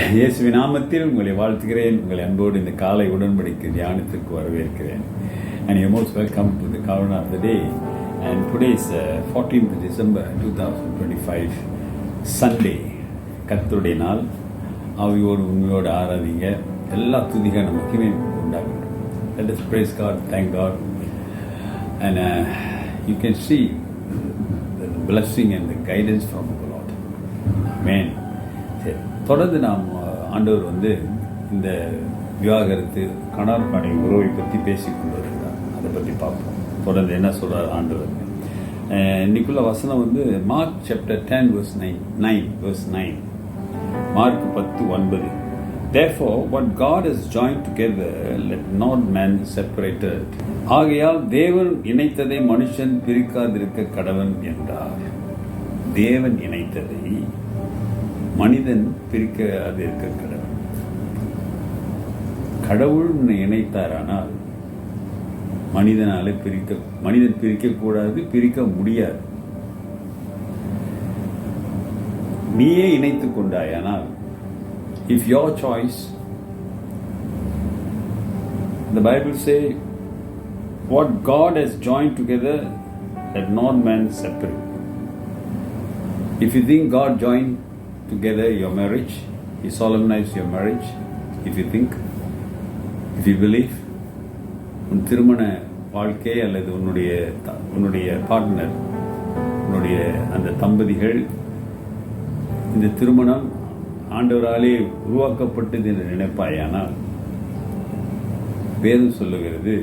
இயேசுவின் நாமத்தில் உங்களை வாழ்த்துகிறேன். உங்களை அன்போடு இந்த காலை உடன்படிக்கை தியானத்திற்கு வரவேற்கிறேன். And you're most welcome to the Covenant of the Day. And today is 14th December 2025 Sunday. கர்த்தருடைய நாள். ஆவியோடு உண்மையோடு ஆராதிங்க. எல்லா துதிகான மகிமை உண்டாகட்டும். Let us praise God, thank God. And you can see the blessing and the guidance from the Lord. Amen. தொடர்ந்து நாம் ஆண்டவர் இந்த விவாகரத்து கணவன் மனைவி உறவை பற்றி பேசிக்கொண்டு வருகிறார். அதை பற்றி பார்ப்போம். தொடர்ந்து என்ன சொல்கிறார் ஆண்டவர். இன்னைக்குள்ள வசனம் mark chapter 10 verse 9. Mark 10:9. Therefore what God has joined together let not man separate it. ஆகையால் தேவன் இணைத்ததை மனுஷன் பிரிக்காதிருக்க கடவன் என்றார். தேவன் இணைத்ததை மனிதன் பிரிக்க அது இருக்க கடவுள். கடவுள் இணைத்தாரானால் மனிதன் பிரிக்கக்கூடாது, பிரிக்க முடியாது. நீயே இணைத்துக் கொண்டாயானால், if your choice, the Bible say what God has joined together let not man separate. If you think God joined together your marriage, He solemnized your marriage, if you think, if you believe, உன் திருமண வாழ்க்கை அல்லது உன்னுடைய partner, உன்னுடைய அந்த தம்பதிகள், இந்த திருமணம் ஆண்டவராலே உருவாக்கப்பட்டது என்று நினைப்பாயானால், வேதம் சொல்லுகிறது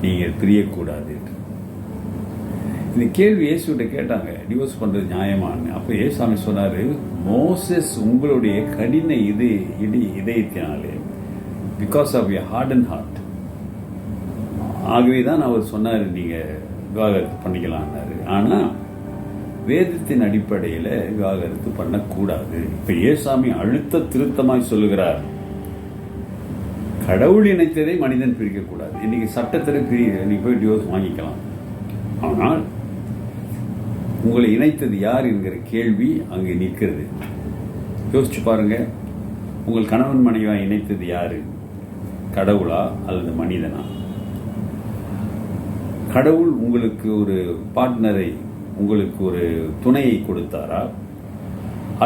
நீங்கள் பிரியக்கூடாது. இந்த கேள்வி இயேசுகிட்ட கேட்டாங்க, டிவோர்ஸ் பண்ணுறது நியாயமானு. அப்போ இயேசுசாமி சொன்னார், மோசஸ் உங்களுடைய கடின இதயத்தினாலே, because of your heart and heart, ஆகவே தான் அவர் சொன்னார் நீங்கள் விவாகரத்து பண்ணிக்கலான்னாரு. ஆனால் வேதத்தின் அடிப்படையில் விவாகரத்து பண்ணக்கூடாது. இப்போ இயேசுசாமி அழுத்த திருத்தமாய் சொல்லுகிறார், கடவுள் இணைத்ததை மனிதன் பிரிக்கக்கூடாது. இன்னைக்கு சட்டத்தில் நீ போய் டிவோர்ஸ் வாங்கிக்கலாம். ஆனால் உங்களை இணைத்தது யார் என்கிற கேள்வி அங்கே நிற்கிறது. யோசிச்சு பாருங்க, உங்கள் கணவன் மனைவியா இணைத்தது யாரு? கடவுளா அல்லது மனிதனா? கடவுள் உங்களுக்கு ஒரு பார்ட்னரை, உங்களுக்கு ஒரு துணையை கொடுத்தாரா,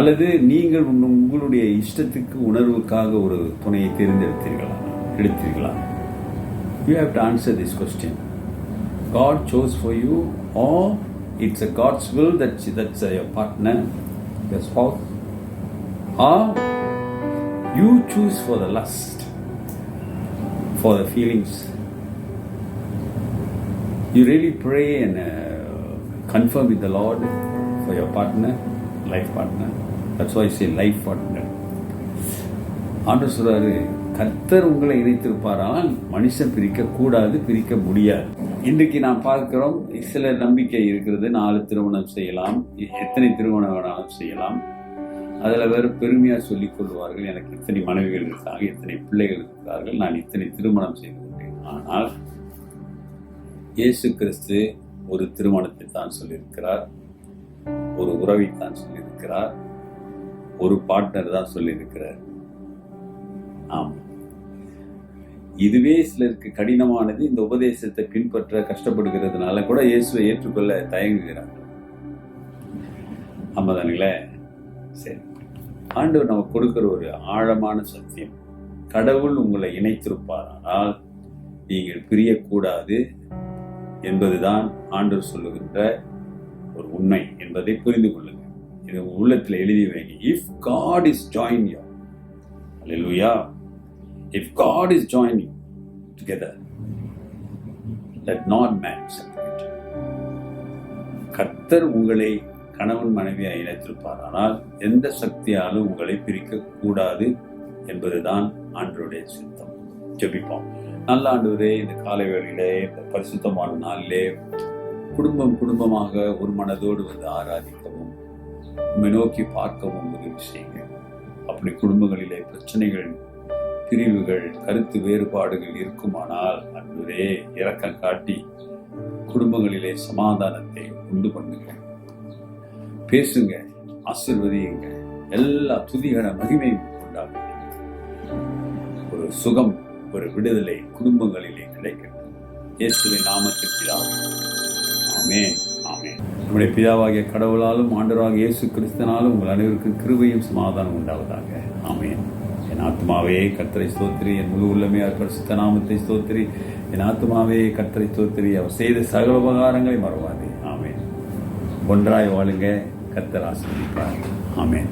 அல்லது நீங்கள் உங்களுடைய இஷ்டத்துக்கு உணர்வுக்காக ஒரு துணையை எடுத்தீர்களா? You have to answer this question. God chose for you, or it's a God's will that's your partner, your spouse, or you choose for the lust, for the feelings. You really pray and confirm with the Lord for your partner, life partner. That's why I say life partner. ஆண்டவர் சொல்றாரு, கர்த்தர் உங்களை இணைத்திருப்பாரால் மனுஷன் பிரிக்கக்கூடாது, பிரிக்க முடியாது. இன்றைக்கு நாம் பார்க்கிறோம், சில நம்பிக்கை இருக்கிறது, 4 திருமணம் செய்யலாம், எத்தனை திருமணம் வேணாலும் செய்யலாம். அதில் வேறு பெருமையாக சொல்லிக் கொள்வார்கள், எனக்கு இத்தனை மனைவிகள் இருக்கிறாங்க, இத்தனை பிள்ளைகள் இருக்கிறார்கள், நான் இத்தனை திருமணம் செய்து கொண்டேன். ஆனால் இயேசு கிறிஸ்து ஒரு திருமணத்தை தான் சொல்லியிருக்கிறார், ஒரு உறவை தான் சொல்லியிருக்கிறார், ஒரு பார்ட்னர் தான் சொல்லியிருக்கிறார். ஆமாம், இதுவே சிலருக்கு கடினமானது. இந்த உபதேசத்தை பின்பற்ற கஷ்டப்படுகிறதுனால கூட இயேசுவை ஏற்றுக்கொள்ள தயங்குகிறார்கள். ஆமாதானுங்களே? சரி, ஆண்டவர் நமக்கு கொடுக்கிற ஒரு ஆழமான சத்தியம், கடவுள் உங்களை இணைத்திருப்பாரானால் நீங்கள் பிரியக்கூடாது என்பதுதான் ஆண்டவர் சொல்லுகின்ற ஒரு உண்மை என்பதை புரிந்து கொள்ளுங்க. இது உள்ளத்தில் எழுதி வைங்க. If God is joined you, hallelujah, if God is joining together, let not man separate. கர்த்தர் உங்களை கணவன் மனைவியாக இணைத்திருப்பாரானால் எந்த சக்தியாலும் உங்களை பிரிக்க கூடாது என்பதுதான் ஆண்டவருடைய சித்தம். ஜெபிப்போம். நல்ல ஆண்டவரே, இந்த காலை வேளையிலே, இந்த பரிசுத்தமான நாளிலே குடும்பமாக ஒரு மனதோடு ஆராதிக்கவும், உம்மை நோக்கி பார்க்கவும் உதவி செய்யுங்க. அப்படி குடும்பங்களிலே பிரச்சனைகள், பிரிவுகள், கருத்து வேறுபாடுகள் இருக்குமானால் அன்பரே இரக்கம் காட்டி குடும்பங்களிலே சமாதானத்தை உண்டு பண்ணுங்க. பேசுங்க, ஆசீர்வதியுங்க. எல்லா துதிகன மகிமையும் உண்டாகும். ஒரு சுகம், ஒரு விடுதலை குடும்பங்களிலே கிடைக்கட்டும். இயேசுவின் நாமத்தில் பிதாவே, ஆமென், ஆமென். நம்முடைய பிதாவாகிய கடவுளாலும் ஆண்டவராகிய இயேசு கிறிஸ்தனாலும் உங்கள் அனைவருக்கும் கிருபையும் சமாதானம் உண்டாவதாக. ஆமென். என் ஆத்மாவே கர்த்தரை ஸ்தோத்திரி, என் முழு உள்ளமே அவர் பரிசுத்த நாமத்தை ஸ்தோத்திரி. என் ஆத்மாவே கர்த்தரை ஸ்தோத்திரி, அவர் செய்த சகல உபகாரங்களை மறவாதே. ஆமென். ஒன்றாய் வாழுங்க. கர்த்தர் ஆசீர்வதிப்பார். ஆமென்.